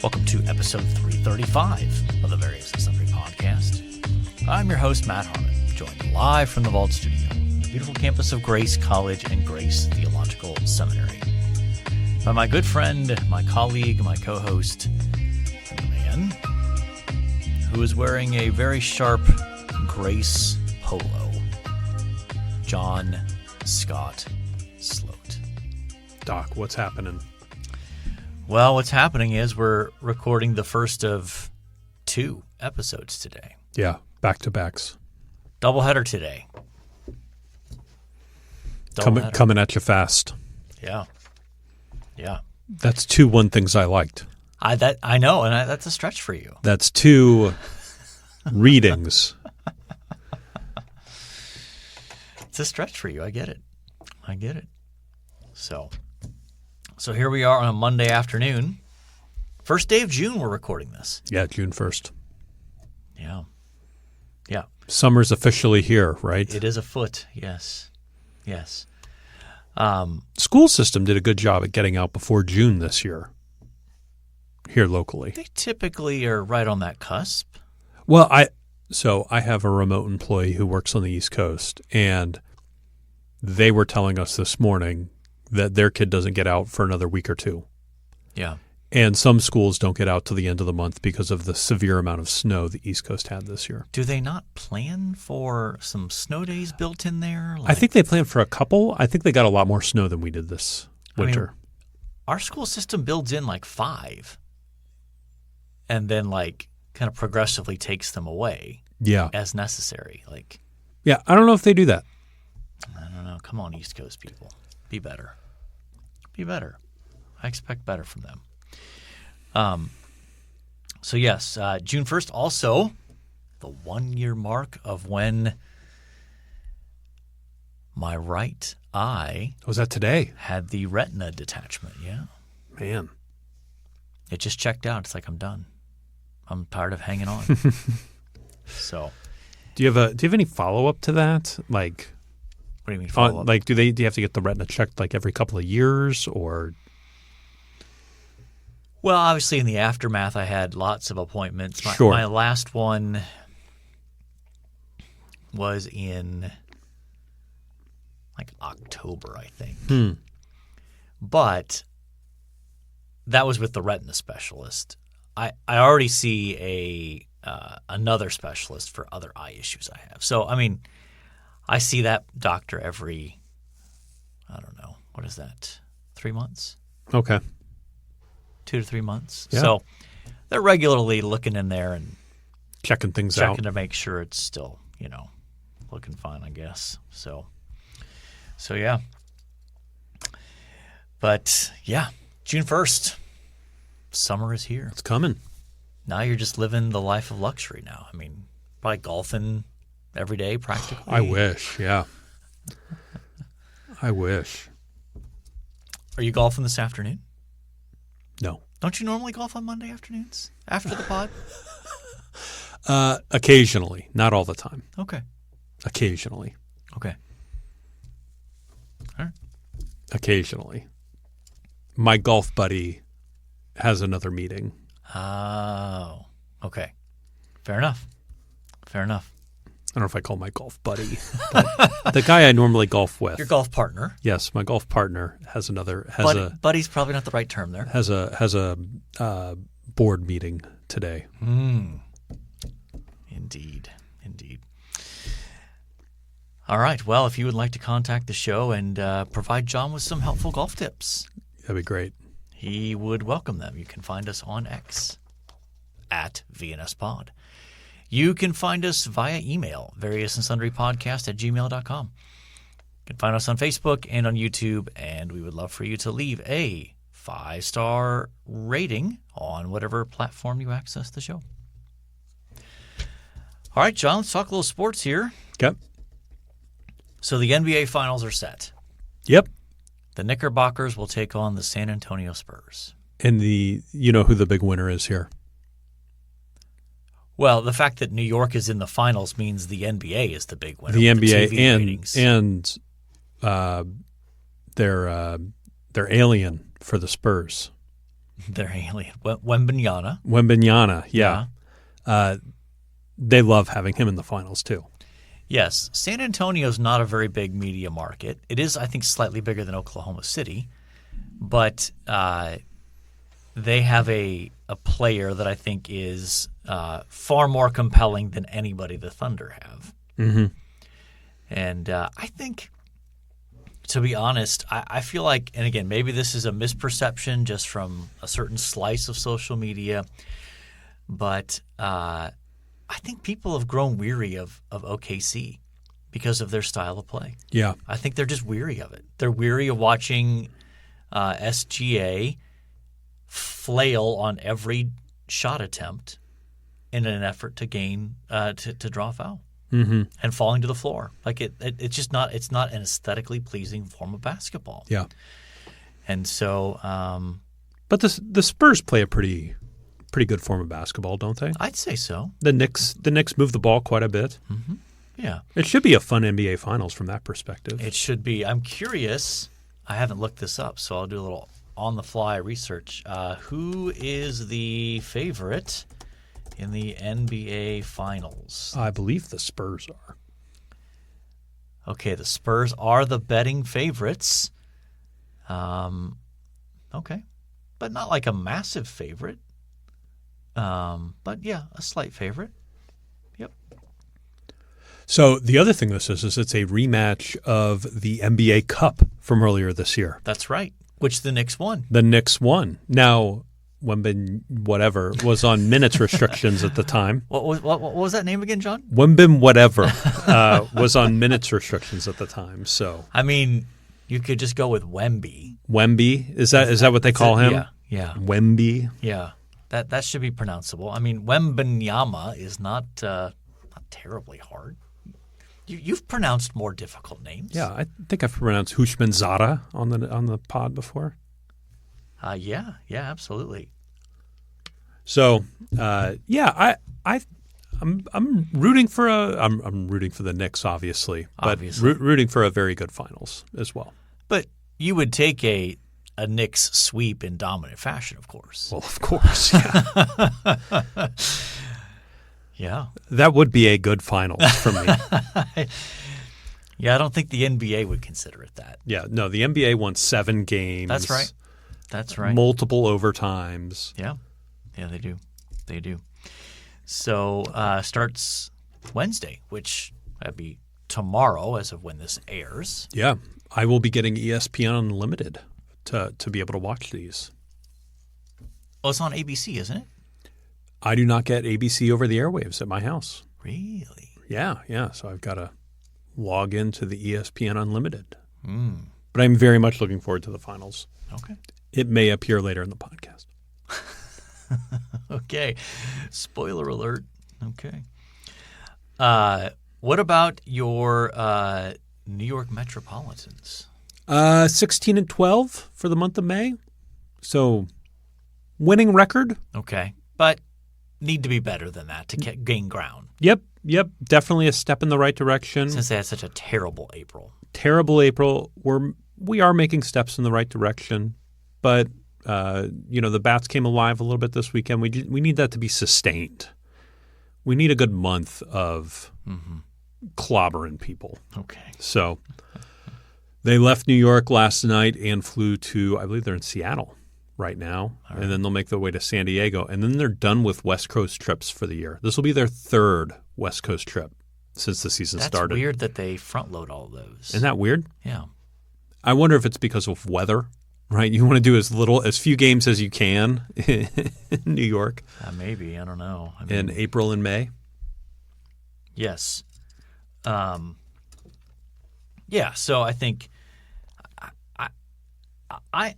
Welcome to episode 335 of the Various and Sundry podcast. I'm your host, Matt Harmon, joined live from the Vault Studio, the beautiful campus of Grace College and Grace Theological Seminary, by my good friend, my colleague, my co-host, and the man who is wearing a very sharp Grace polo, John Scott Sloat. Doc, what's happening? Well, what's happening is we're recording the first of 2 episodes today. Yeah, back-to-backs. Doubleheader today. Coming at you fast. Yeah. That's 2 one things I liked. I know, and that's a stretch for you. That's 2 readings. It's a stretch for you. I get it. So here we are on a Monday afternoon. First day of June we're recording this. Yeah, June 1st. Yeah. Summer's officially here, right? It is afoot, yes. School system did a good job at getting out before June this year, here locally. They typically are right on that cusp. Well, I have a remote employee who works on the East Coast, and they were telling us this morning that their kid doesn't get out for another week or 2. Yeah. And some schools don't get out till the end of the month because of the severe amount of snow the East Coast had this year. Do they not plan for some snow days built in there? I think they planned for a couple. I think they got a lot more snow than we did this winter. Our school system builds in 5 and then kind of progressively takes them away as necessary. Yeah, I don't know if they do that. I don't know. Come on, East Coast people. Be better. I expect better from them. So yes, June 1st, also the 1-year mark of when my right eye Was that today? had the retina detachment. Yeah. Man. It just checked out. It's like, I'm done. I'm tired of hanging on. So. Do you have any follow-up to that? What do you mean follow-up? Do you have to get the retina checked every couple of years or? Well, obviously in the aftermath, I had lots of appointments. Sure. My last one was in October, I think. But that was with the retina specialist. I already see another specialist for other eye issues I have. So, I see that doctor every, I don't know, what is that, 3 months? Okay. 2 to 3 months. Yeah. So they're regularly looking in there and Checking things out. to make sure it's still, looking fine, I guess. So yeah. But yeah, June 1st, summer is here. It's coming. Now you're just living the life of luxury now. Probably golfing every day practically. I wish, yeah. I wish. Are you golfing this afternoon? No. Don't you normally golf on Monday afternoons after the pod? Occasionally, not all the time. Okay. Occasionally. Okay. All right. Occasionally. My golf buddy has another meeting. Oh, okay. Fair enough. I don't know if I call my golf buddy, but the guy I normally golf with. Your golf partner. Yes, my golf partner has Buddy's probably not the right term there. Has a board meeting today. Indeed. All right. Well, if you would like to contact the show and provide John with some helpful golf tips, That'd be great. he would welcome them. You can find us on X at VNSPod. You can find us via email, variousandsundrypodcast@gmail.com. You can find us on Facebook and on YouTube, and we would love for you to leave a 5-star rating on whatever platform you access the show. All right, John, let's talk a little sports here. Okay. So the NBA Finals are set. Yep. The Knickerbockers will take on the San Antonio Spurs. And you know who the big winner is here? Well, the fact that New York is in the finals means the NBA is the big winner. The with NBA the TV ratings. and they're alien for the Spurs. Their alien. Wembanyama. Wembanyama, yeah. They love having him in the finals too. Yes. San Antonio's not a very big media market. It is, I think, slightly bigger than Oklahoma City. But they have a player that I think is far more compelling than anybody the Thunder have. Mm-hmm. And I think, to be honest, I feel like, and again, maybe this is a misperception just from a certain slice of social media, but I think people have grown weary of OKC because of their style of play. Yeah. I think they're just weary of it. They're weary of watching SGA flail on every shot attempt in an effort to gain to draw a foul. Mm-hmm. And falling to the floor. Like it's just not an aesthetically pleasing form of basketball. Yeah. And so but the Spurs play a pretty good form of basketball, don't they? I'd say so. The Knicks move the ball quite a bit. Mm-hmm. Yeah. It should be a fun NBA Finals from that perspective. It should be. I'm curious. I haven't looked this up, so I'll do a little on-the-fly research. Who is the favorite in the NBA Finals? I believe the Spurs are. Okay, the Spurs are the betting favorites. Okay. But not like a massive favorite. But yeah, a slight favorite. Yep. So the other thing this is it's a rematch of the NBA Cup from earlier this year. That's right, which the Knicks won. The Knicks won. Now, whatever was on minutes restrictions at the time. What was that name again, John? whatever was on minutes restrictions at the time. So I mean, you could just go with Wemby. Wemby, is that what they call him? Yeah. Wemby. Yeah, that should be pronounceable. I mean, Wembanyama is not terribly hard. You've pronounced more difficult names. Yeah, I think I've pronounced Hushmanzada on the pod before. Yeah, absolutely. So, I'm rooting for I'm rooting for the Knicks, obviously, but rooting for a very good finals as well. But you would take a Knicks sweep in dominant fashion, of course. Well, of course, yeah. Yeah. That would be a good finals for me. Yeah, I don't think the NBA would consider it that. Yeah, no, the NBA won 7 games. That's right. Multiple overtimes. Yeah, they do. So starts Wednesday, which that'd be tomorrow as of when this airs. Yeah, I will be getting ESPN Unlimited to be able to watch these. Oh, it's on ABC, isn't it? I do not get ABC over the airwaves at my house. Really? Yeah. So I've got to log into the ESPN Unlimited. Mm. But I'm very much looking forward to the finals. Okay. It may appear later in the podcast. Okay. Spoiler alert. Okay. What about your New York Metropolitans? 16-12 for the month of May. So winning record. Okay. But need to be better than that to gain ground. Yep. Definitely a step in the right direction. Since they had such a terrible April. We are making steps in the right direction, but the bats came alive a little bit this weekend. We need that to be sustained. We need a good month of clobbering people. Okay. So they left New York last night and flew to, I believe they're in Seattle right now, right. And then they'll make their way to San Diego, and then they're done with West Coast trips for the year. This will be their 3rd West Coast trip since the season started. That's weird that they front load all of those. Isn't that weird? Yeah. I wonder if it's because of weather, right? You want to do as few games as you can in New York. Maybe. I don't know. In April and May? Yes. Yeah, so I think I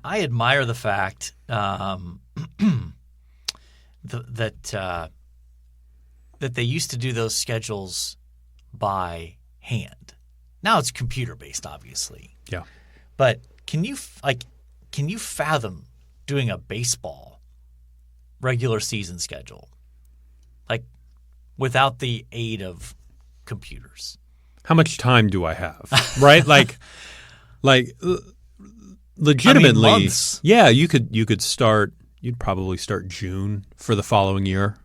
admire the fact that they used to do those schedules by hand. Now it's computer based, obviously. Yeah. But can you fathom doing a baseball regular season schedule without the aid of computers? How much time do I have? Right? legitimately, months. yeah, you could start. You'd probably start June for the following year,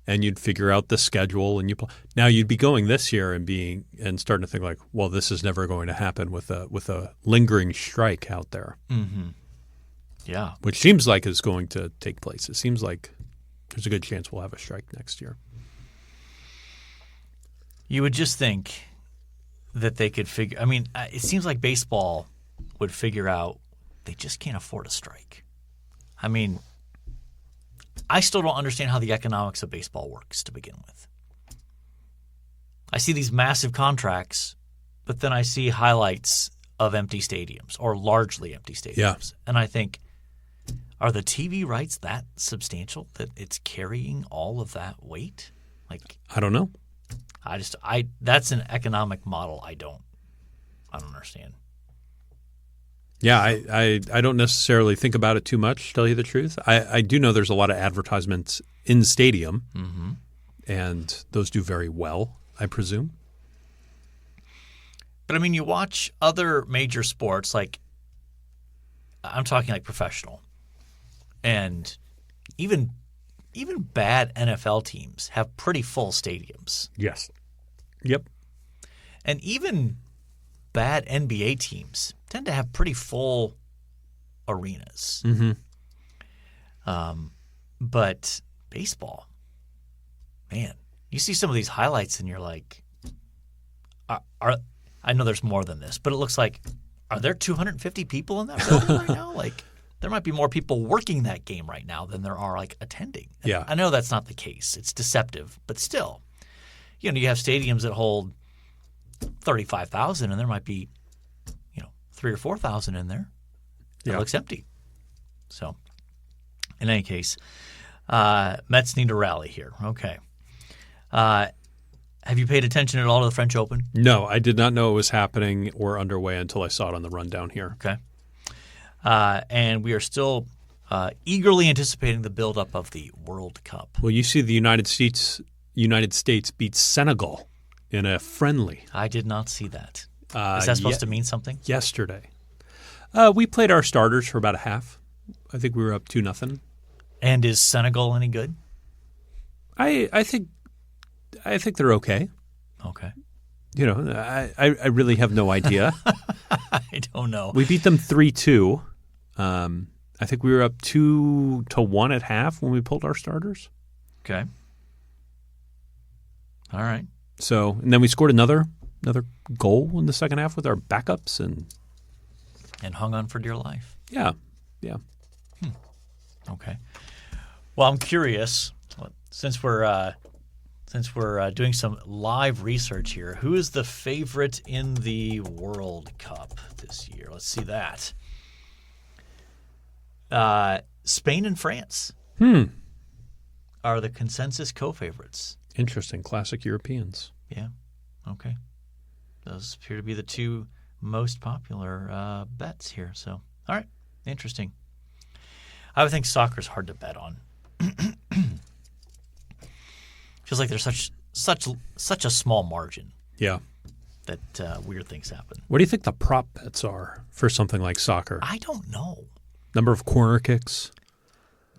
and you'd figure out the schedule. And now you'd be going this year and starting to think like, well, this is never going to happen with a lingering strike out there. Mm-hmm. Yeah, which seems like is going to take place. It seems like there's a good chance we'll have a strike next year. You would just think that they could figure. I mean, it seems like baseball would figure out they just can't afford a strike. I mean, I still don't understand how the economics of baseball works to begin with. I see these massive contracts, but then I see highlights of empty stadiums or largely empty stadiums. Yeah. And I think, are the TV rights that substantial that it's carrying all of that weight? Like, I don't know. That's an economic model I don't understand. Yeah, I don't necessarily think about it too much, to tell you the truth. I do know there's a lot of advertisements in the stadium, mm-hmm. and those do very well, I presume. But, I mean, you watch other major sports, like I'm talking like professional, and even bad NFL teams have pretty full stadiums. Yes. Yep. And even bad NBA teams tend to have pretty full arenas. Mm-hmm. But baseball, man, you see some of these highlights and you're like, I know there's more than this, but it looks like, are there 250 people in that building right now? Like, there might be more people working that game right now than there are like attending. And yeah. I know that's not the case. It's deceptive, but still, you have stadiums that hold 35,000 and there might be, 3,000 or 4,000 in there. It looks empty. So, in any case, Mets need to rally here. Okay. Have you paid attention at all to the French Open? No, I did not know it was happening or underway until I saw it on the rundown here. Okay. And we are still eagerly anticipating the buildup of the World Cup. Well, you see the United States beat Senegal in a friendly. I did not see that. Is that supposed to mean something? Yesterday. We played our starters for about a half. I think we were up 2-0. And is Senegal any good? I think they're okay. Okay. I really have no idea. I don't know. We beat them 3-2. I think we were up 2-1 at half when we pulled our starters. Okay. All right. So, and then we scored another goal in the second half with our backups and hung on for dear life. Yeah. Okay. Well, I'm curious, since we're doing some live research here, who is the favorite in the World Cup this year? Let's see that. Spain and France are the consensus co-favorites. Interesting. Classic Europeans. Yeah. Okay. Those appear to be the two most popular bets here. So, all right. Interesting. I would think soccer is hard to bet on. Feels like there's such a small margin. Yeah. That weird things happen. What do you think the prop bets are for something like soccer? I don't know. Number of corner kicks?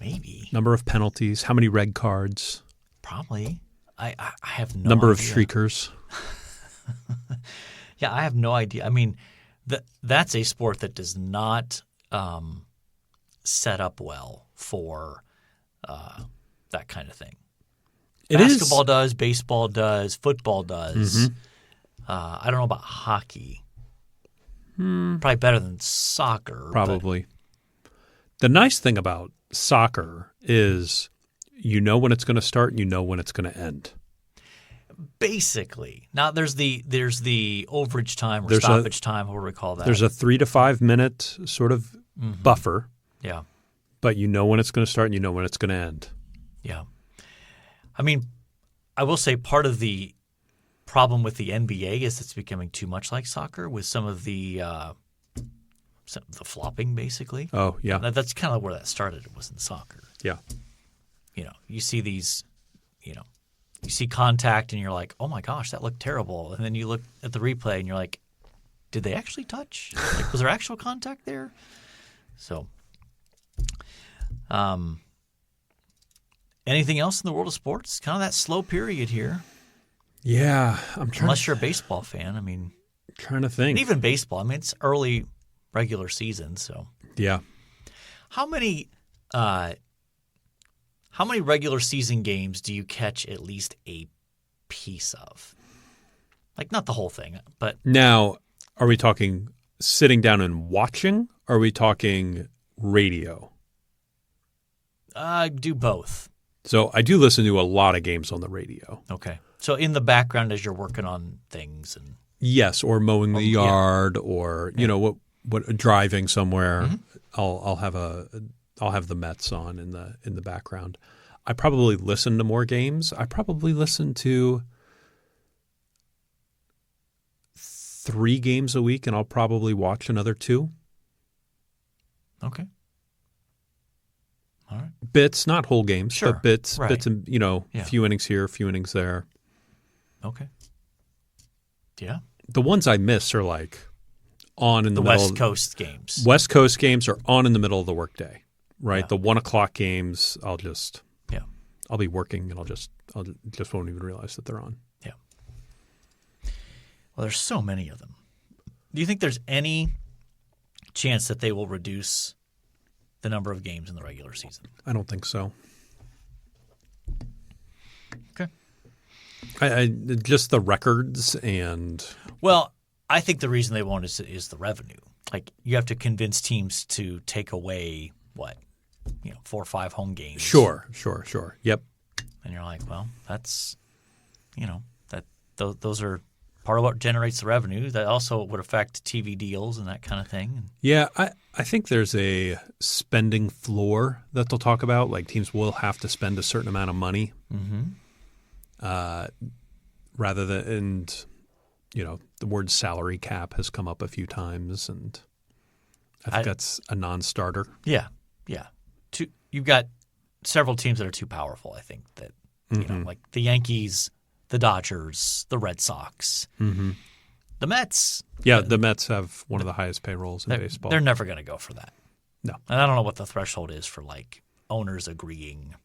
Maybe. Number of penalties? How many red cards? Probably. I have no Number idea. of shriekers? Yeah, I have no idea. I mean, that's a sport that does not set up well for that kind of thing. Basketball does, baseball does, football does. Mm-hmm. I don't know about hockey. Probably better than soccer. Probably. The nice thing about soccer is you know when it's going to start and you know when it's going to end. Basically. Now there's the overage time or stoppage time, whatever we call that. There's a 3 to 5 minute sort of buffer. Yeah. But you know when it's going to start and you know when it's going to end. Yeah. I mean, I will say part of the problem with the NBA is it's becoming too much like soccer with some of the flopping, basically. Oh, yeah. That's kind of where that started. It was in soccer. Yeah. You see these, you see contact and you're like, oh my gosh, that looked terrible. And then you look at the replay and you're like, did they actually touch? Like, was there actual contact there? So, anything else in the world of sports? Kind of that slow period here. Yeah, I'm trying. Unless you're a baseball fan, I mean, trying to think. and even baseball. I mean, it's early regular season, so Yeah. how many regular season games do you catch at least a piece of? Like, not the whole thing, but Now, are we talking sitting down and watching? Or are we talking radio? do both. So I do listen to a lot of games on the radio. Okay. So in the background as you're working on things and Yes, or mowing the yeah. yard, or you know what driving somewhere. Mm-hmm. I'll have the Mets on in the background. I probably listen to more games. I probably listen to 3 games a week, and I'll probably watch another 2. okay. All right. Bits, not whole games, Sure. but bits, Right. bits, and Yeah. a few innings here, a few innings there. Okay. Yeah. The ones I miss are like on in the, The middle. West Coast games. West Coast games are on in the middle of the workday, right? Yeah. The 1:00 games, I'll be working and I'll just won't even realize that they're on. Yeah. Well, there's so many of them. Do you think there's any chance that they will reduce the number of games in the regular season? I don't think so. Okay. I just the records and Well, I think the reason they won't is the revenue. Like, you have to convince teams to take away 4 or 5 home games. sure. Yep. And you're like, well, that's those are part of what generates the revenue. That also would affect TV deals and that kind of thing. Yeah, I think there's a spending floor that they'll talk about. Like teams will have to spend a certain amount of money, rather than, and the word salary cap has come up a few times, and I think that's a non-starter. Yeah. You've got several teams that are too powerful. I think that like the Yankees, the Dodgers, the Red Sox, the Mets. Yeah, the Mets have one of the highest payrolls in baseball. They're never going to go for that. No. And I don't know what the threshold is for like owners agreeing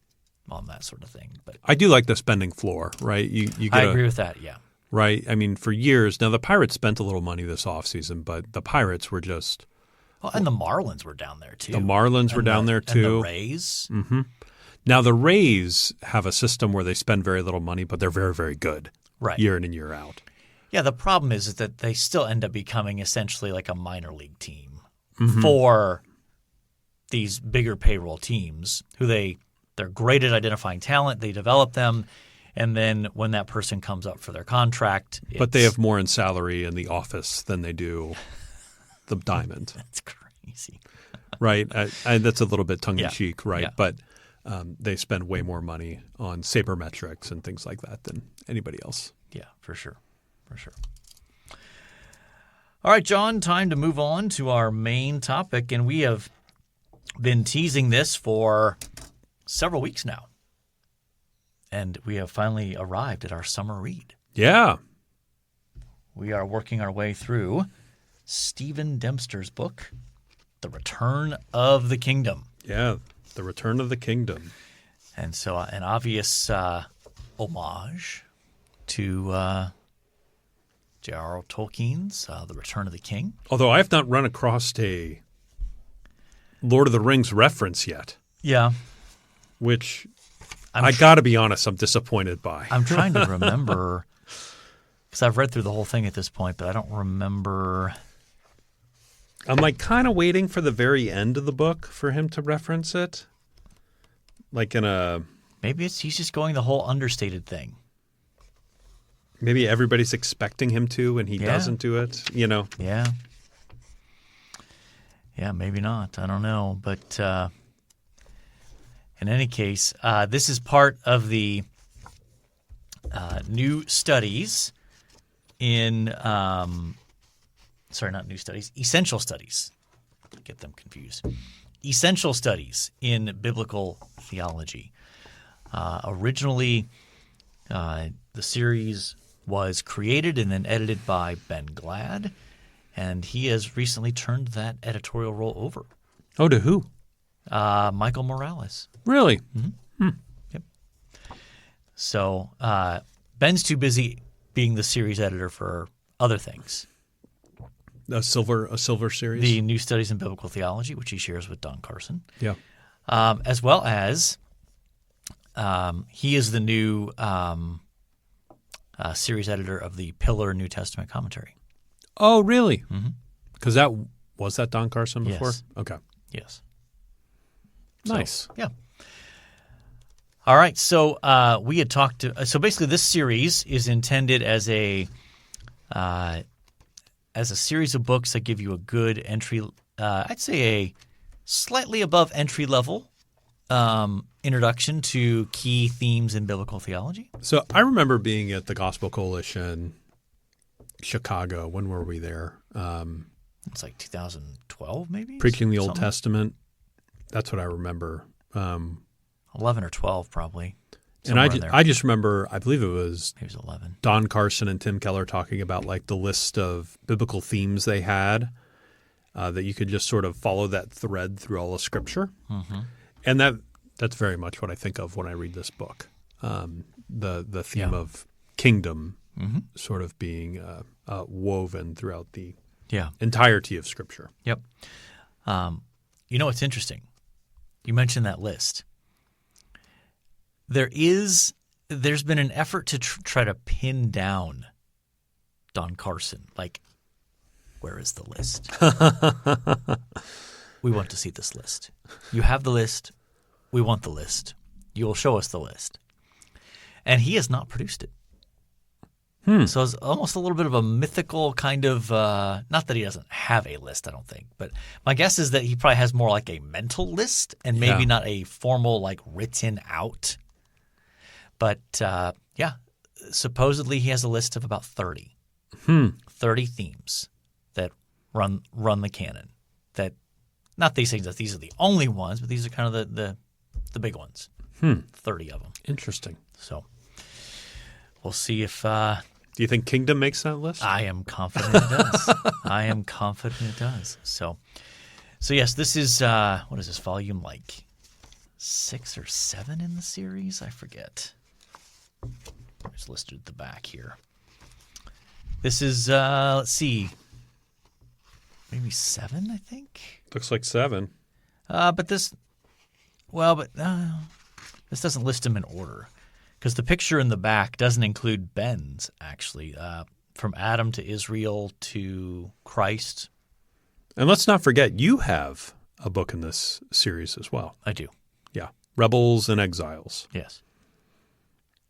on that sort of thing. But I do like the spending floor, right? You I get agree with that. Yeah. right. I mean, for years now, the Pirates spent a little money this offseason, but the Pirates were just Well, and the Marlins were down there too. the Marlins were down there too. And the Rays. Now the Rays have a system where they spend very little money, but they're very, very good, Right. year in and year out. Yeah, the problem is that they still end up becoming essentially like a minor league team for these bigger payroll teams who they're great at identifying talent, they develop them, and then when that person comes up for their contract, But they have more in salary in the office than they do the Diamond, That's crazy. right? That's a little bit tongue-in-cheek, right? Yeah. But they spend way more money on sabermetrics and things like that than anybody else. Yeah, for sure. All right, John, time to move on to our main topic, and we have been teasing this for several weeks now. And we have finally arrived at our summer read. Yeah. We are working our way through Stephen Dempster's book, The Return of the Kingdom. Yeah, The Return of the Kingdom. And so an obvious homage to J.R.R. Tolkien's The Return of the King. Although I have not run across a Lord of the Rings reference yet, Yeah. which I'm I got to be honest, I'm disappointed by. I'm trying to remember because I've read through the whole thing at this point, but I don't remember. I'm like kind of waiting for the very end of the book for him to reference it. Like in a Maybe he's just going the whole understated thing. maybe everybody's expecting him to and he Yeah. doesn't do it, Yeah. Yeah, maybe not. I don't know. But in any case, this is part of the new studies in not new studies, essential studies. Get them confused. Essential studies in biblical theology. Originally, the series was created and then edited by Ben Glad, and he has recently turned that editorial role over. Oh, to who? Michael Morales. Really? Yep. So Ben's too busy being the series editor for other things. A silver series? The New Studies in Biblical Theology, which he shares with Don Carson. Yeah. As well as he is the new series editor of the Pillar New Testament Commentary. Oh, really? Because was that Don Carson before? Yes. Okay. Yes. Nice. So, yeah. All right. So we had talked to. So basically, this series is intended as a series of books that give you a good entry. I'd say a slightly above entry level introduction to key themes in biblical theology. So I remember being at the Gospel Coalition, Chicago. When were we there? It's like 2012, maybe? Preaching the Old Something? Testament. That's what I remember. 11 or 12, probably. And I just remember, I believe it was Maybe it was 11. Don Carson and Tim Keller talking about like the list of biblical themes they had, that you could just sort of follow that thread through all of Scripture. And that's very much what I think of when I read this book. The theme of kingdom sort of being woven throughout the entirety of Scripture. Yep. You know what's interesting? You mentioned that list. There's been an effort to try to pin down Don Carson. Like, where is the list? We want to see this list. You have the list. We want the list. You will show us the list. And he has not produced it. So it's almost a little bit of a mythical kind of not that he doesn't have a list, I don't think. But my guess is that he probably has more like a mental list and maybe not a formal, like, written out. But, supposedly he has a list of about 30. 30 themes that run the canon. That, not these things that these are the only ones, but these are kind of the big ones. 30 of them. Interesting. So we'll see if Do you think Kingdom makes that list? I am confident it does. I am confident it does. So yes, this is what is this volume, like 6 or 7 in the series? I forget. It's listed at the back here. This is let's see, maybe 7, I think. Looks like 7. But this doesn't list them in order. Because the picture in the back doesn't include Ben's, actually, from Adam to Israel to Christ. And let's not forget, you have a book in this series as well. I do. Yeah. Rebels and Exiles. Yes.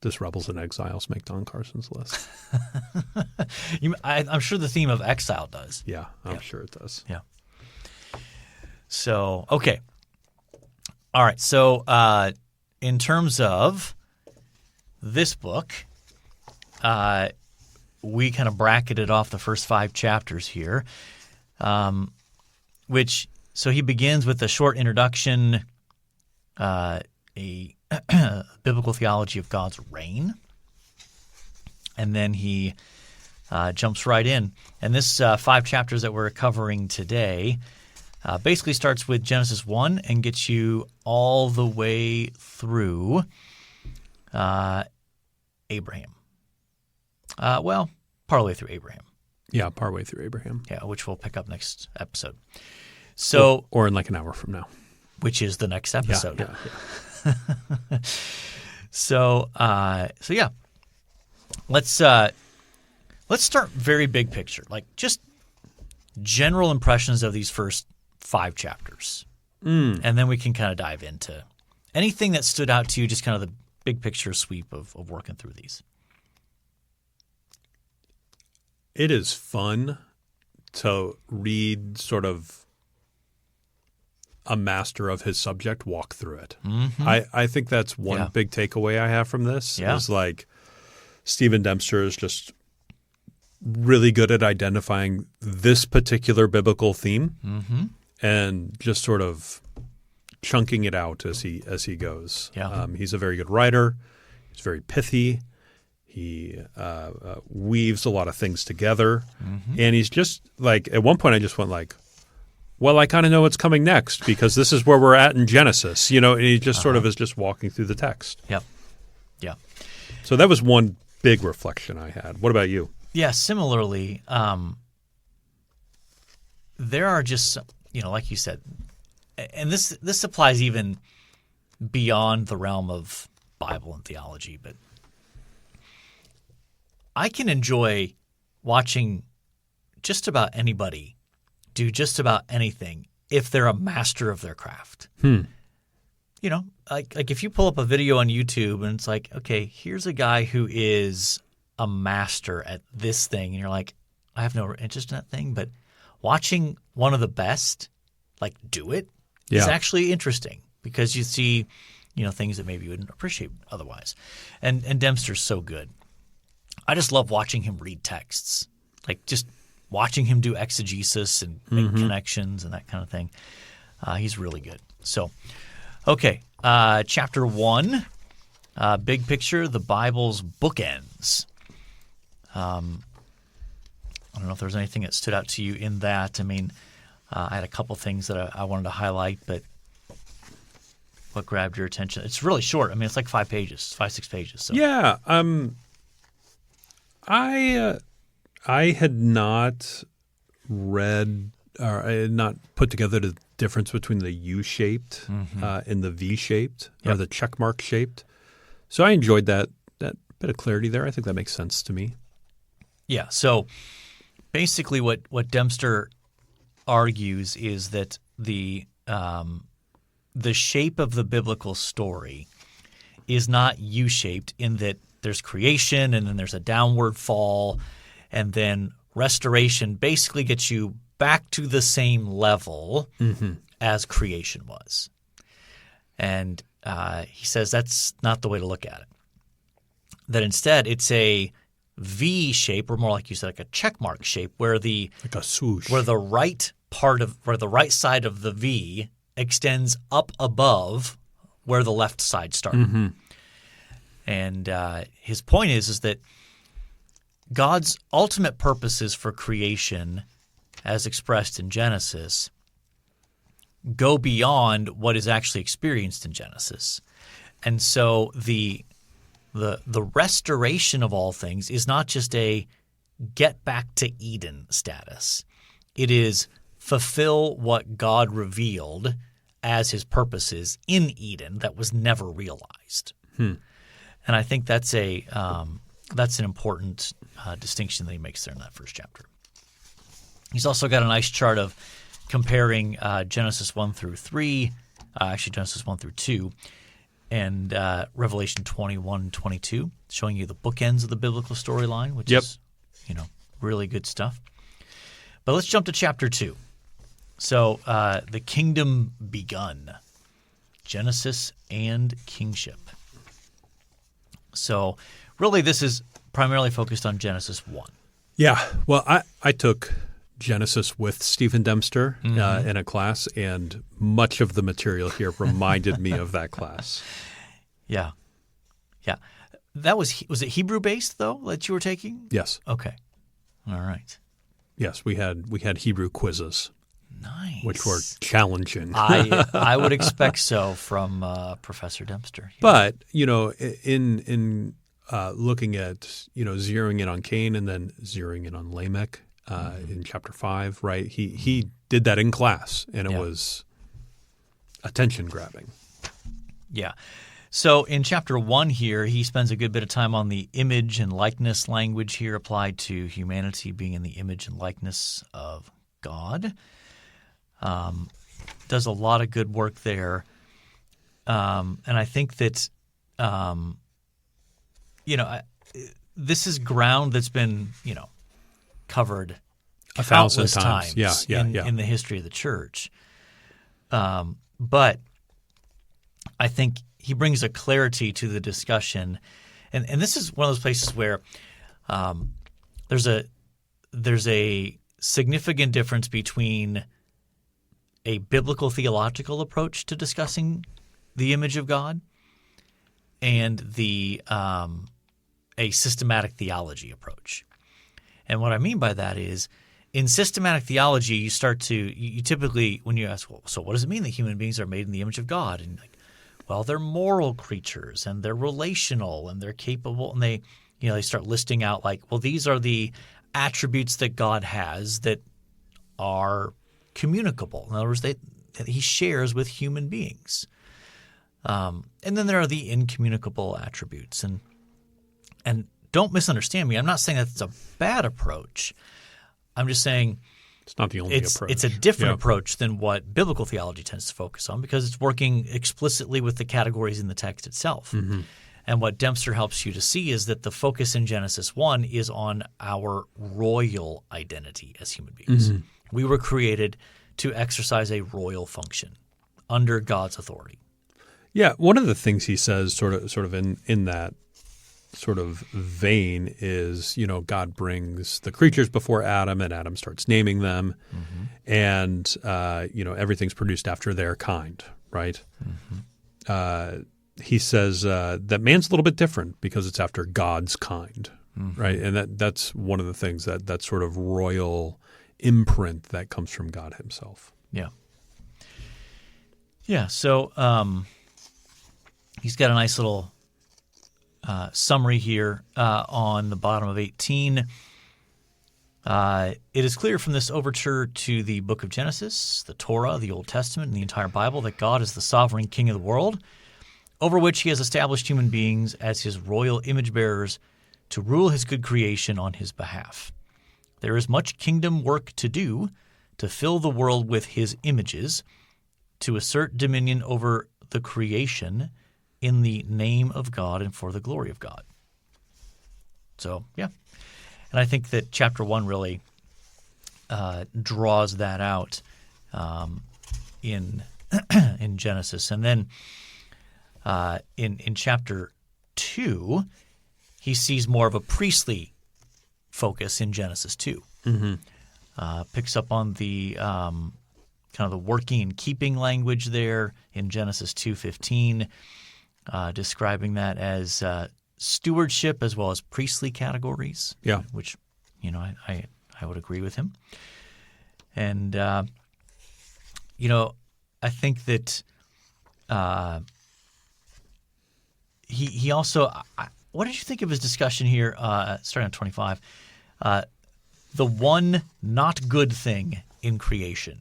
Does Rebels and Exiles make Don Carson's list? I'm sure the theme of exile does. Yeah, I'm sure it does. Yeah. So, okay. All right. So, in terms of this book, we kind of bracketed off the first 5 chapters here, so he begins with a short introduction, a biblical theology of God's reign, and then he jumps right in. And this 5 chapters that we're covering today basically starts with Genesis 1 and gets you all the way through Abraham. Partway through Abraham. Yeah, partway through Abraham. Yeah, which we'll pick up next episode. So, or in like an hour from now. Which is the next episode. Yeah. So yeah. Let's start very big picture, like just general impressions of these first 5 chapters. And then we can kind of dive into anything that stood out to you, just kind of the big picture sweep of working through these. It is fun to read sort of a master of his subject walk through it. I think that's one big takeaway I have from this is like Stephen Dempster is just really good at identifying this particular biblical theme and just sort of chunking it out as he goes. Yeah. He's a very good writer. He's very pithy. He weaves a lot of things together. And he's just like, at one point I just went like, well, I kind of know what's coming next because this is where we're at in Genesis, and he just sort of is just walking through the text. Yep. Yeah. So that was one big reflection I had. What about you? Yeah, similarly, there are just, like you said, and this applies even beyond the realm of Bible and theology, but I can enjoy watching just about anybody do just about anything if they're a master of their craft. Like if you pull up a video on YouTube and it's like, okay, here's a guy who is a master at this thing, and you're like, I have no interest in that thing, but watching one of the best like do it is actually interesting because you see, things that maybe you wouldn't appreciate otherwise. And Dempster's so good. I just love watching him read texts, like just watching him do exegesis and make connections and that kind of thing. He's really good. So, okay, chapter 1, big picture, the Bible's bookends. I don't know if there's anything that stood out to you in that. I mean, I had a couple things that I wanted to highlight, but what grabbed your attention? It's really short. I mean, it's like 5 pages, 6 pages. So. Yeah. I had not read or I had not put together the difference between the U-shaped and the V-shaped or the checkmark shaped. So I enjoyed that bit of clarity there. I think that makes sense to me. Yeah. So basically what Dempster argues is that the shape of the biblical story is not U-shaped in that there's creation and then there's a downward fall and then restoration basically gets you back to the same level as creation was. And he says that's not the way to look at it. That instead it's a V shape, or more like you said, like a checkmark shape, where like a swoosh, where the right side of the V extends up above where the left side started. And his point is that God's ultimate purposes for creation, as expressed in Genesis, go beyond what is actually experienced in Genesis. And so the restoration of all things is not just a get back to Eden status. It is fulfill what God revealed as his purposes in Eden that was never realized. And I think that's an important distinction that he makes there in that first chapter. He's also got a nice chart of comparing Genesis 1 through 3, actually Genesis 1 through 2, and Revelation 21 and 22, showing you the bookends of the biblical storyline, which is, really good stuff. But let's jump to chapter 2. So the kingdom begun, Genesis and kingship. So really this is primarily focused on Genesis 1. Yeah. Well, I took Genesis with Stephen Dempster in a class, and much of the material here reminded me of that class. Yeah. Yeah. That was it Hebrew based though that you were taking? Yes. Okay. All right. Yes, we had Hebrew quizzes. Nice. Which were challenging. I would expect so from Professor Dempster. Yeah. But, in looking at, zeroing in on Cain and then zeroing in on Lamech in chapter 5, right? He did that in class, and it was attention-grabbing. Yeah. So in chapter 1 here, he spends a good bit of time on the image and likeness language here applied to humanity being in the image and likeness of God. Does a lot of good work there. And I think that, this is ground that's been, covered countless 1,000 times. In the history of the church. But I think he brings a clarity to the discussion. And this is one of those places where there's a significant difference between a biblical theological approach to discussing the image of God and the a systematic theology approach. And what I mean by that is, in systematic theology, you typically, when you ask, well, so what does it mean that human beings are made in the image of God? And like, well, they're moral creatures and they're relational and they're capable, and they start listing out like, well, these are the attributes that God has that are communicable. In other words, that he shares with human beings. And then there are the incommunicable attributes. And don't misunderstand me. I'm not saying that's a bad approach. I'm just saying it's not the only approach. It's a different approach than what biblical theology tends to focus on, because it's working explicitly with the categories in the text itself. Mm-hmm. And what Dempster helps you to see is that the focus in Genesis 1 is on our royal identity as human beings. Mm-hmm. We were created to exercise a royal function under God's authority. Yeah, one of the things he says sort of in that sort of vein is, God brings the creatures before Adam, and Adam starts naming them, mm-hmm. and everything's produced after their kind, right? Mm-hmm. He says that man's a little bit different because it's after God's kind, mm-hmm. right? And that's one of the things that sort of royal imprint that comes from God himself. Yeah. Yeah, so he's got a nice little summary here on the bottom of 18. It is clear from this overture to the book of Genesis, the Torah, the Old Testament, and the entire Bible that God is the sovereign king of the world, over which he has established human beings as his royal image bearers to rule his good creation on his behalf. There is much kingdom work to do to fill the world with his images, to assert dominion over the creation in the name of God and for the glory of God. So, yeah. And I think that chapter 1 really draws that out in Genesis. And then in chapter 2, he sees more of a priestly focus in Genesis 2. Mm-hmm. Picks up on the kind of the working and keeping language there in Genesis 2:15. Describing that as stewardship as well as priestly categories, which I would agree with him. And I think that he also what did you think of his discussion here, starting on 25, the one not good thing in creation,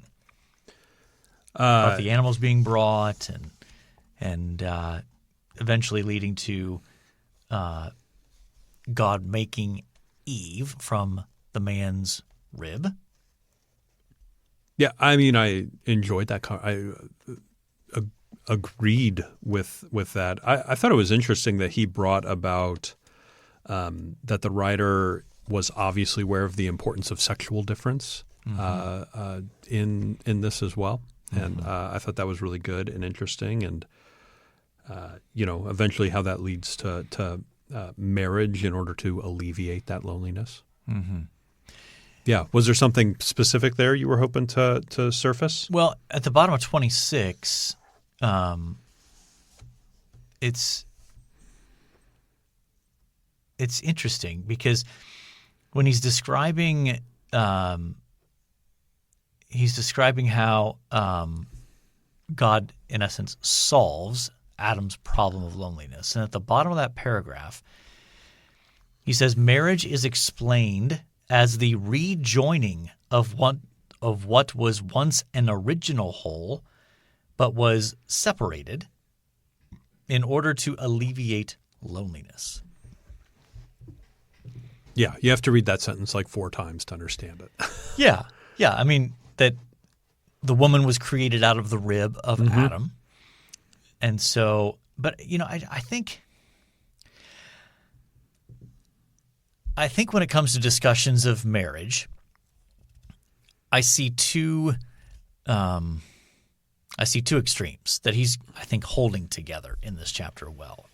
about the animals being brought and eventually leading to God making Eve from the man's rib. Yeah, I mean, I enjoyed that. I agreed with that. I thought it was interesting that he brought about that the writer was obviously aware of the importance of sexual difference mm-hmm. In this as well. Mm-hmm. And I thought that was really good and interesting, and eventually how that leads to marriage in order to alleviate that loneliness. Mm-hmm. Yeah. Was there something specific there you were hoping to surface? Well, at the bottom of 26, it's interesting because when he's describing how God, in essence, solves Adam's problem of loneliness. And at the bottom of that paragraph, he says, marriage is explained as the rejoining of what was once an original whole, but was separated in order to alleviate loneliness. Yeah, you have to read that sentence like 4 times to understand it. Yeah. I mean, that the woman was created out of the rib of mm-hmm. Adam. And so, but I think when it comes to discussions of marriage, I see two extremes that he's, I think, holding together in this chapter well.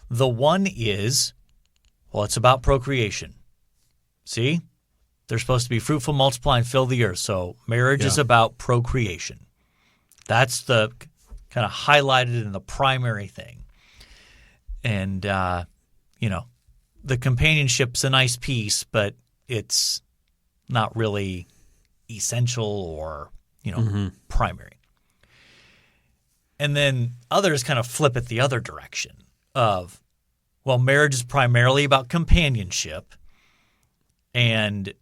The one is, well, it's about procreation. See? They're supposed to be fruitful, multiply, and fill the earth. So marriage is about procreation. That's the kind of highlighted in the primary thing. And, the companionship's a nice piece, but it's not really essential or, primary. And then others kind of flip it the other direction of, well, marriage is primarily about companionship, and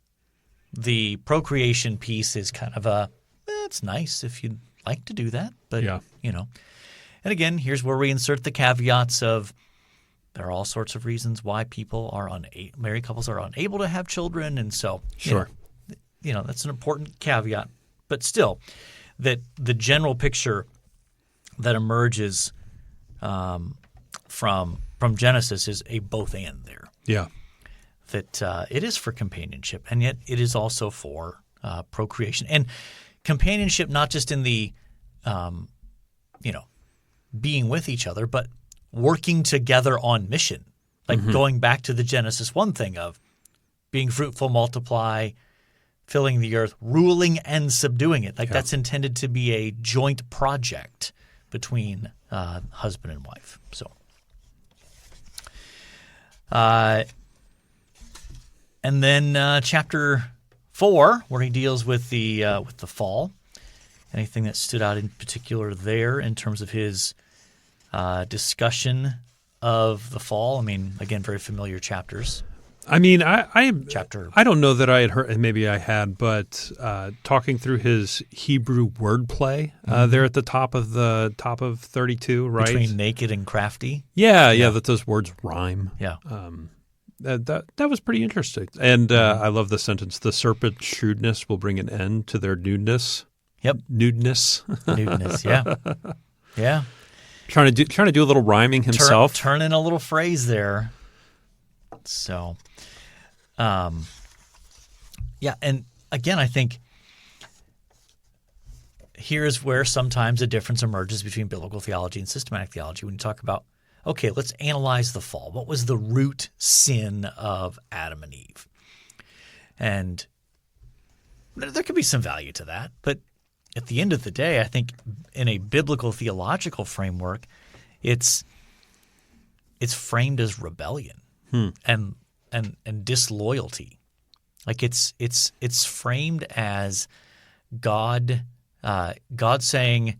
the procreation piece is kind of it's nice if you'd like to do that, but, And again, here's where we insert the caveats of there are all sorts of reasons why married couples are unable to have children, and so that's an important caveat. But still, that the general picture that emerges from Genesis is a both and there. Yeah, that it is for companionship, and yet it is also for procreation and companionship, not just in the being with each other, but working together on mission, like going back to the Genesis 1 thing of being fruitful, multiply, filling the earth, ruling and subduing it. Like that's intended to be a joint project between husband and wife. So, and then chapter 4, where he deals with the fall. Anything that stood out in particular there in terms of his discussion of the fall? I mean, again, very familiar chapters. I mean, Chapter. I don't know that I had heard, and maybe I had, but talking through his Hebrew wordplay there at the top of 32, right? Between naked and crafty. Yeah, that those words rhyme. Yeah. That was pretty interesting. And I love the sentence, the serpent's shrewdness will bring an end to their nudeness. Yep. Nudeness. Nudeness, yeah. Yeah. Trying to do a little rhyming himself. Turn in a little phrase there. So, and again, I think here's where sometimes a difference emerges between biblical theology and systematic theology when you talk about, okay, let's analyze the fall. What was the root sin of Adam and Eve? And there could be some value to that, but at the end of the day, I think in a biblical theological framework, it's framed as rebellion and disloyalty. Like it's framed as God saying,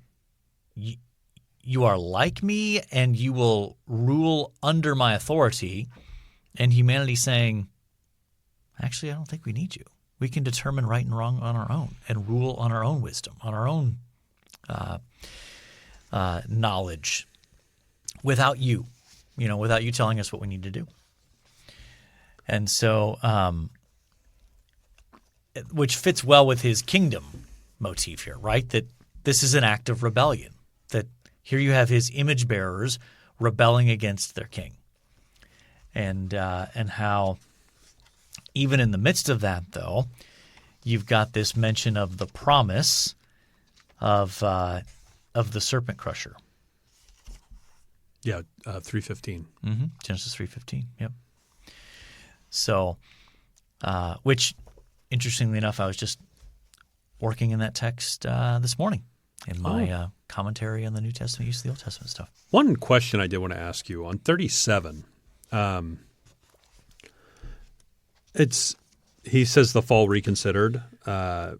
you are like me and you will rule under my authority, and humanity saying, actually, I don't think we need you. We can determine right and wrong on our own and rule on our own wisdom, on our own knowledge without you, without you telling us what we need to do. And so, which fits well with his kingdom motif here, right? That this is an act of rebellion, that here you have his image bearers rebelling against their king. And how even in the midst of that, though, you've got this mention of the promise of the serpent crusher. Yeah, 3:15. Mm-hmm. Genesis 3:15. Yep. So, which, interestingly enough, I was just working in that text this morning in my commentary on the New Testament use of the Old Testament stuff. One question I did want to ask you on 37. He says the fall reconsidered, and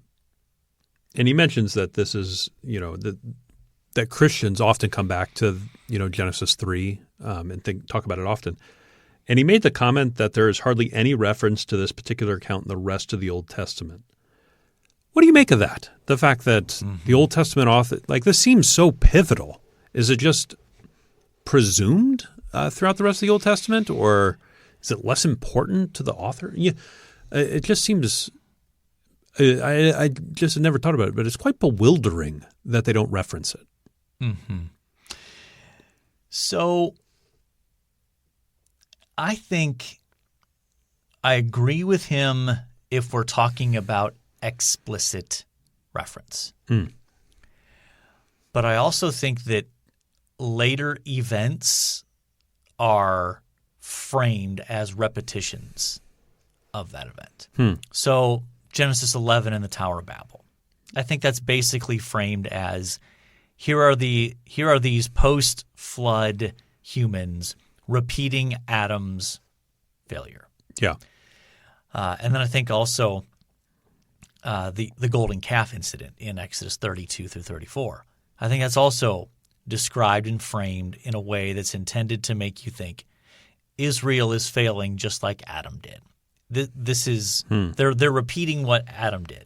he mentions that this is that Christians often come back to Genesis 3 and talk about it often. And he made the comment that there is hardly any reference to this particular account in the rest of the Old Testament. What do you make of that? The fact that the Old Testament author, this seems so pivotal. Is it just presumed throughout the rest of the Old Testament, or is it less important to the author? It just seems I just had never thought about it, but it's quite bewildering that they don't reference it. Mm-hmm. So I think I agree with him if we're talking about explicit reference. But I also think that later events are framed as repetitions of that event. So Genesis 11 and the Tower of Babel. I think that's basically framed as here are these post-flood humans repeating Adam's failure. Yeah. And then I think also the golden calf incident in Exodus 32 through 34. I think that's also described and framed in a way that's intended to make you think Israel is failing just like Adam did. This is they're repeating what Adam did.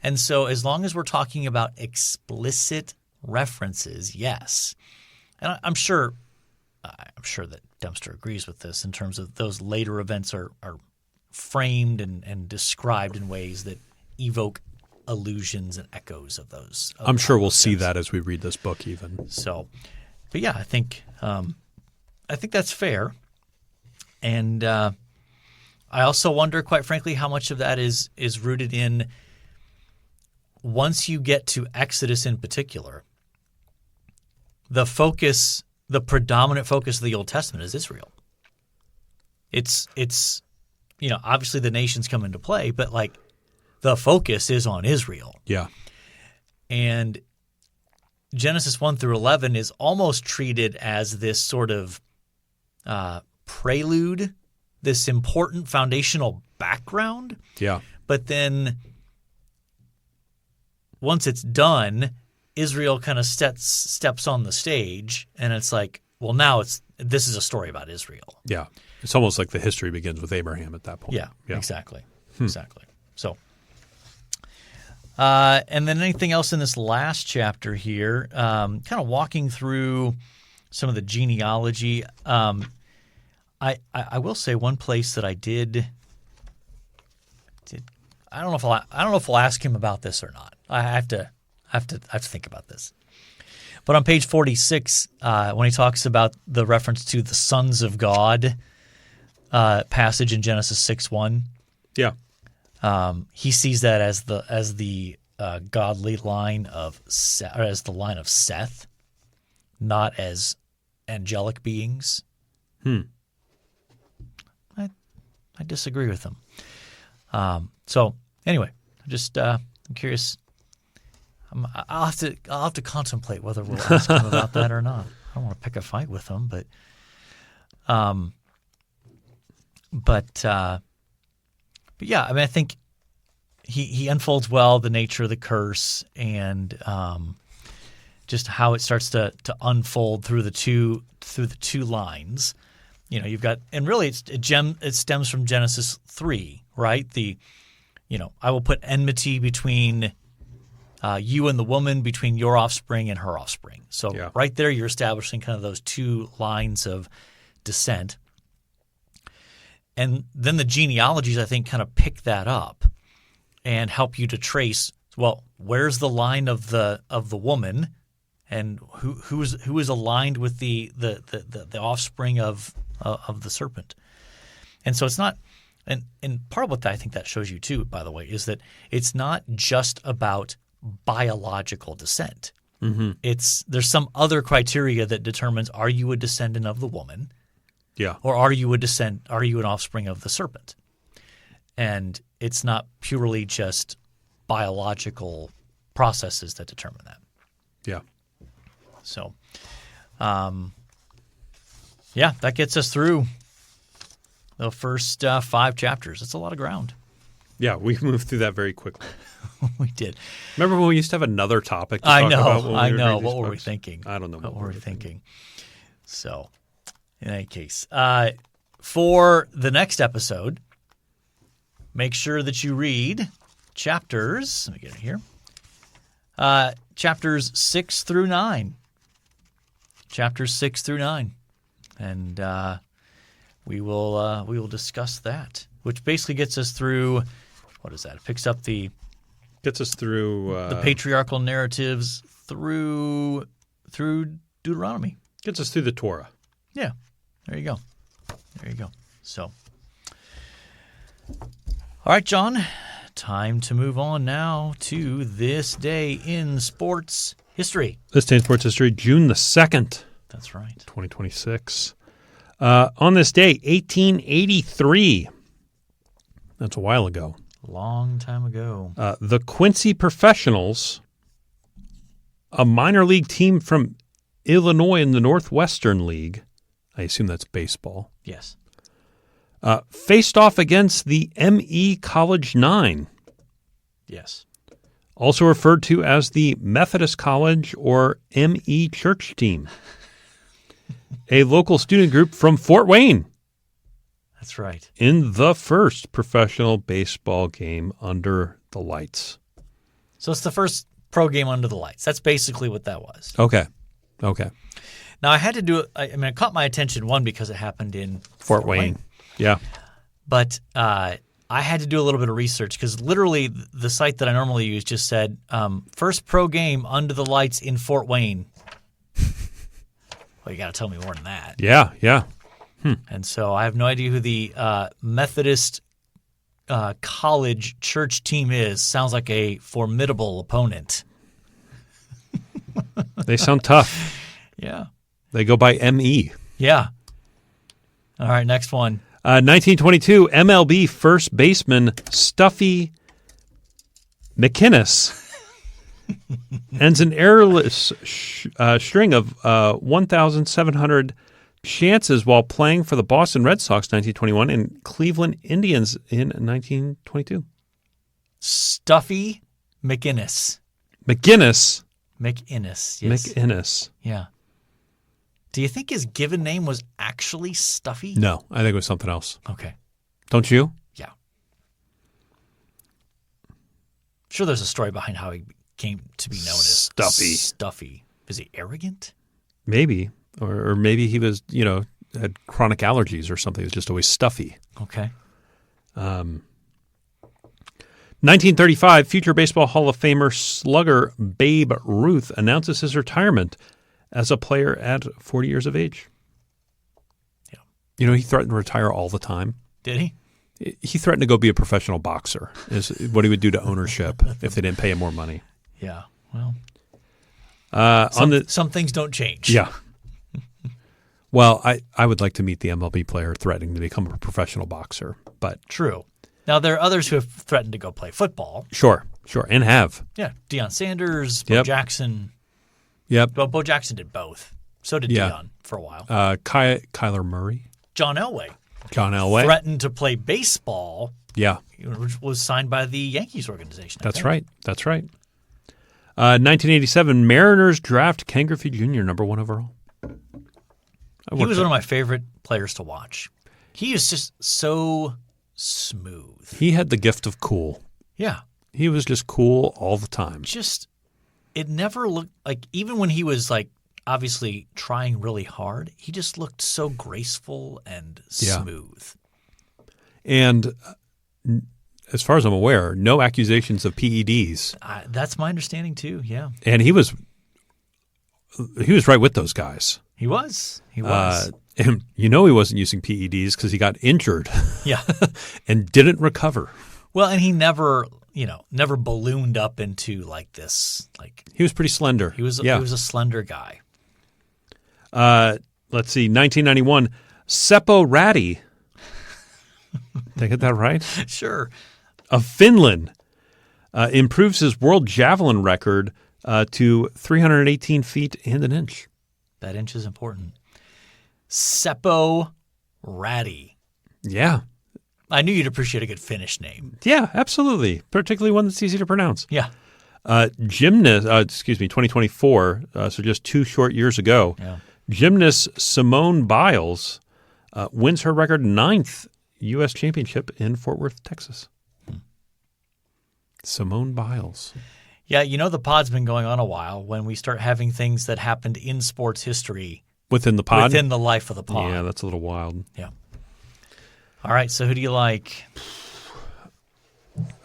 And so as long as we're talking about explicit references, yes. And I'm sure that Dempster agrees with this in terms of those later events are framed and described in ways that evoke allusions and echoes of those. I'm sure we'll see that as we read this book even. So, but yeah, I think that's fair. And I also wonder, quite frankly, how much of that is rooted in once you get to Exodus in particular, the predominant focus of the Old Testament is Israel. It's obviously the nations come into play, but like the focus is on Israel. Yeah. And Genesis 1 through 11 is almost treated as this sort of prelude, this important foundational background. Yeah. But then once it's done, Israel kind of steps on the stage, and it's like, well, now this is a story about Israel. Yeah. It's almost like the history begins with Abraham at that point. Yeah. Exactly. Exactly. So, and then anything else in this last chapter here, kind of walking through some of the genealogy. I will say one place that I did. I don't know if we'll ask him about this or not. I have to think about this. But on page 46, when he talks about the reference to the sons of God passage in Genesis 6:1, yeah, he sees that as the godly line of Seth, or as the line of Seth, not as angelic beings. I disagree with him. So anyway, I'm curious. I'll have to contemplate whether we'll ask him about that or not. I don't want to pick a fight with him, but yeah, I mean, I think he unfolds well the nature of the curse and just how it starts to unfold through the two lines. You've got, and really it stems from Genesis 3, right? I will put enmity between you and the woman, between your offspring and her offspring. So right there, you're establishing kind of those two lines of descent. And then the genealogies, I think, kind of pick that up and help you to trace, well, where's the line of the woman, and who is aligned with the offspring of the serpent. And so it's not, and part of what I think that shows you too, by the way, is that it's not just about biological descent. Mm-hmm. There's some other criteria that determines, are you a descendant of the woman? Yeah. Or are you an offspring of the serpent? And it's not purely just biological processes that determine that. Yeah. So, that gets us through the first 5 chapters. It's a lot of ground. Yeah, we moved through that very quickly. We did. Remember when we used to have another topic to talk about? I know. What were we thinking? I don't know. What were we thinking? So, in any case, for the next episode, make sure that you read chapters. Let me get it here. Chapters 6 through 9. Chapters 6 through 9, and we will discuss that, which basically gets us through. What is that? It picks up gets us through the patriarchal narratives through Deuteronomy. Gets us through the Torah. Yeah, there you go. So, all right, John, time to move on now to this day in sports history. This day in sports history, June the 2nd. That's right. 2026. On this day, 1883. That's a while ago. Long time ago. The Quincy Professionals, a minor league team from Illinois in the Northwestern League. I assume that's baseball. Yes. Faced off against the ME College 9, Yes. also referred to as the Methodist College or ME Church Team, a local student group from Fort Wayne. That's right. In the first professional baseball game under the lights. So it's the first pro game under the lights. That's basically what that was. Okay. Now, I had to do it. It caught my attention, one, because it happened in Fort Wayne. Yeah. But I had to do a little bit of research because literally the site that I normally use just said, first pro game under the lights in Fort Wayne. Well, you got to tell me more than that. Yeah. And so I have no idea who the Methodist College Church team is. Sounds like a formidable opponent. They sound tough. Yeah. They go by ME. Yeah. All right, next one. 1922, MLB first baseman Stuffy McInnes ends an errorless string of 1,700 chances while playing for the Boston Red Sox 1921 and Cleveland Indians in 1922. Stuffy McInnes. McInnes. McInnes, yes. McInnes. Yeah. Do you think his given name was actually Stuffy? No, I think it was something else. Okay. Don't you? Yeah. Sure, there's a story behind how he came to be known as Stuffy. Stuffy. Is he arrogant? Maybe. Or maybe he was, had chronic allergies or something. He was just always stuffy. Okay. 1935, future Baseball Hall of Famer slugger Babe Ruth announces his retirement as a player at 40 years of age. Yeah. He threatened to retire all the time. Did he? He threatened to go be a professional boxer, is what he would do to ownership if they didn't pay him more money. Yeah. Well, some some things don't change. Yeah. Well, I would like to meet the MLB player threatening to become a professional boxer, but True. Now, there are others who have threatened to go play football. Sure, and have. Yeah. Deion Sanders, Bo Yep. Jackson. Yep. Well, Bo Jackson did both. So did Yeah. Deion for a while. Kyler Murray. John Elway. John Elway. Threatened to play baseball, Yeah, which was signed by the Yankees organization. I that's think. right. That's right. 1987, Mariners draft Ken Griffey Jr. number 1 overall. He was one of my favorite players to watch. He is just so smooth. He had the gift of cool. Yeah. He was just cool all the time. Just, it never looked like, even when he was like obviously trying really hard, he just looked so graceful and smooth. And as far as I'm aware, no accusations of PEDs. That's my understanding too. Yeah. And he was right with those guys. He was. He was. And he wasn't using PEDs because he got injured. Yeah. And didn't recover. Well, and he never ballooned up into like this. Like he was pretty slender. He was a slender guy. Let's see, 1991, Seppo Räty. Did I get that right? Sure. Of Finland improves his world javelin record to 318 feet and an inch. That inch is important. Seppo Räty. Yeah. I knew you'd appreciate a good Finnish name. Yeah, absolutely. Particularly one that's easy to pronounce. Yeah. 2024, so just 2 short years ago, gymnast Simone Biles wins her record 9th U.S. championship in Fort Worth, Texas. Simone Biles. Yeah, the pod's been going on a while. When we start having things that happened in sports history within the pod? Within the life of the pod. Yeah, that's a little wild. Yeah. All right, so who do you like?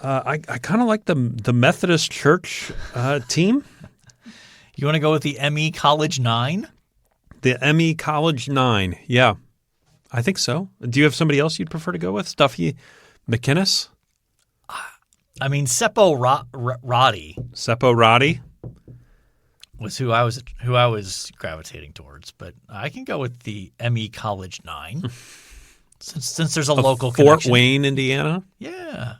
I kind of like the Methodist Church team. You want to go with the ME College 9? The ME College 9, yeah. I think so. Do you have somebody else you'd prefer to go with? Stuffy McInnes? I mean, Seppo Räty. Seppo Räty was who I was gravitating towards, but I can go with the ME College 9 since there's a local Fort connection. Wayne, Indiana. Yeah.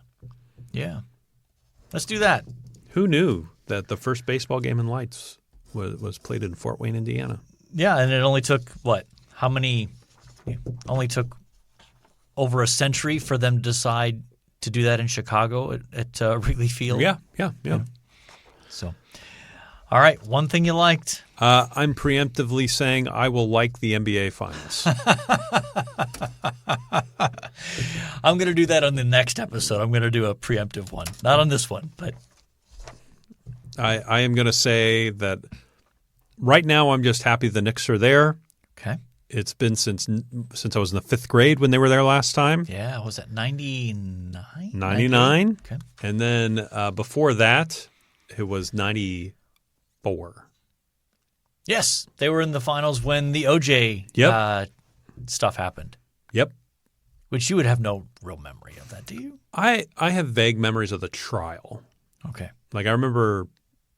Let's do that. Who knew that the first baseball game in lights was played in Fort Wayne, Indiana? Yeah, and it only took what? How many? Only took over a century for them to decide to do that in Chicago at Wrigley Field. Yeah. So, all right, one thing you liked. I'm preemptively saying I will like the NBA Finals. I'm going to do that on the next episode. I'm going to do a preemptive one. Not on this one, but I am going to say that right now I'm just happy the Knicks are there. okay. It's been since I was in the 5th grade when they were there last time. Yeah, was that 99? 99. Okay. And then before that, it was 94. Yes, they were in the finals when the OJ stuff happened, Yep. which you would have no real memory of that, do you? I have vague memories of the trial. Okay. Like I remember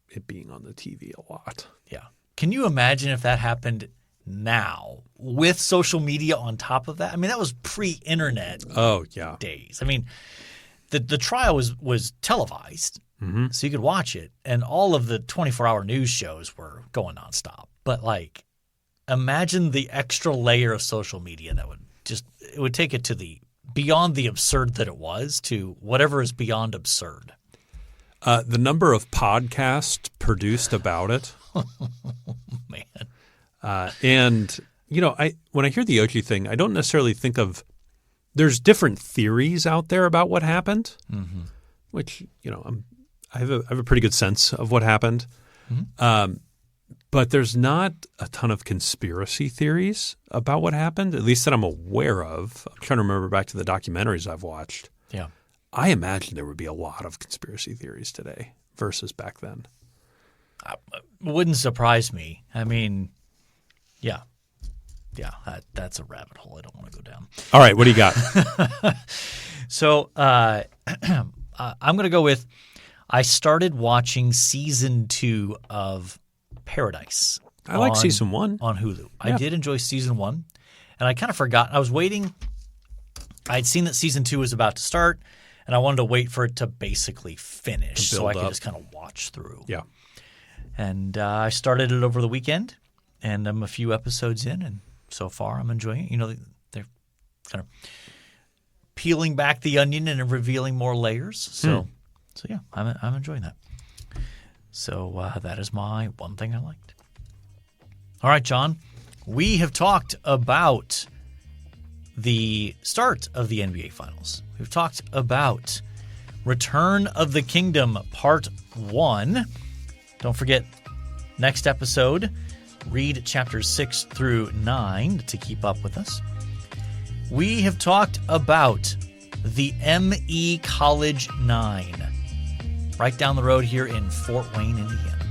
it being on the TV a lot. Yeah. Can you imagine if that happened now with social media on top of that? I mean, that was pre-internet Oh, yeah. days. I mean, the trial was televised, so you could watch it, and all of the 24-hour news shows were going nonstop. But like, imagine the extra layer of social media that it would take it to the beyond the absurd that it was to whatever is beyond absurd. The number of podcasts produced about it. Man. And, when I hear the OG thing, I don't necessarily think of – there's different theories out there about what happened, which, I have a pretty good sense of what happened. But there's not a ton of conspiracy theories about what happened, at least that I'm aware of. I'm trying to remember back to the documentaries I've watched. Yeah. I imagine there would be a lot of conspiracy theories today versus back then. Wouldn't surprise me. I mean, yeah. Yeah, that's a rabbit hole I don't want to go down. All right, what do you got? So I'm going to go with I started watching season 2 of Paradise. I like season 1. On Hulu. I did enjoy season 1, and I kind of forgot. I was waiting. I'd seen that season 2 was about to start, and I wanted to wait for it to basically finish so I could just kind of watch through. Yeah. And I started it over the weekend, and I'm a few episodes in, and so far I'm enjoying it. They're kind of peeling back the onion and revealing more layers. So yeah, I'm enjoying that. So that is my one thing I liked. All right, John, we have talked about the start of the NBA Finals. We've talked about Return of the Kingdom Part 1. Don't forget, next episode, read chapters 6 through 9 to keep up with us. We have talked about the ME College 9, right down the road here in Fort Wayne, Indiana.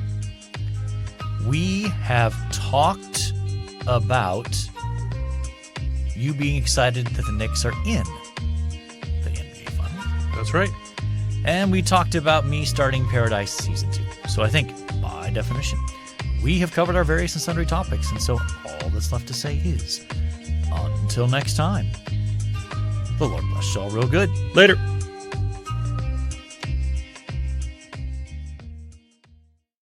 We have talked about you being excited that the Knicks are in the NBA Finals. That's right. And we talked about me starting Paradise Season 2. So I think, by definition, we have covered our various and sundry topics. And so all that's left to say is, until next time, the Lord bless you all real good. Later.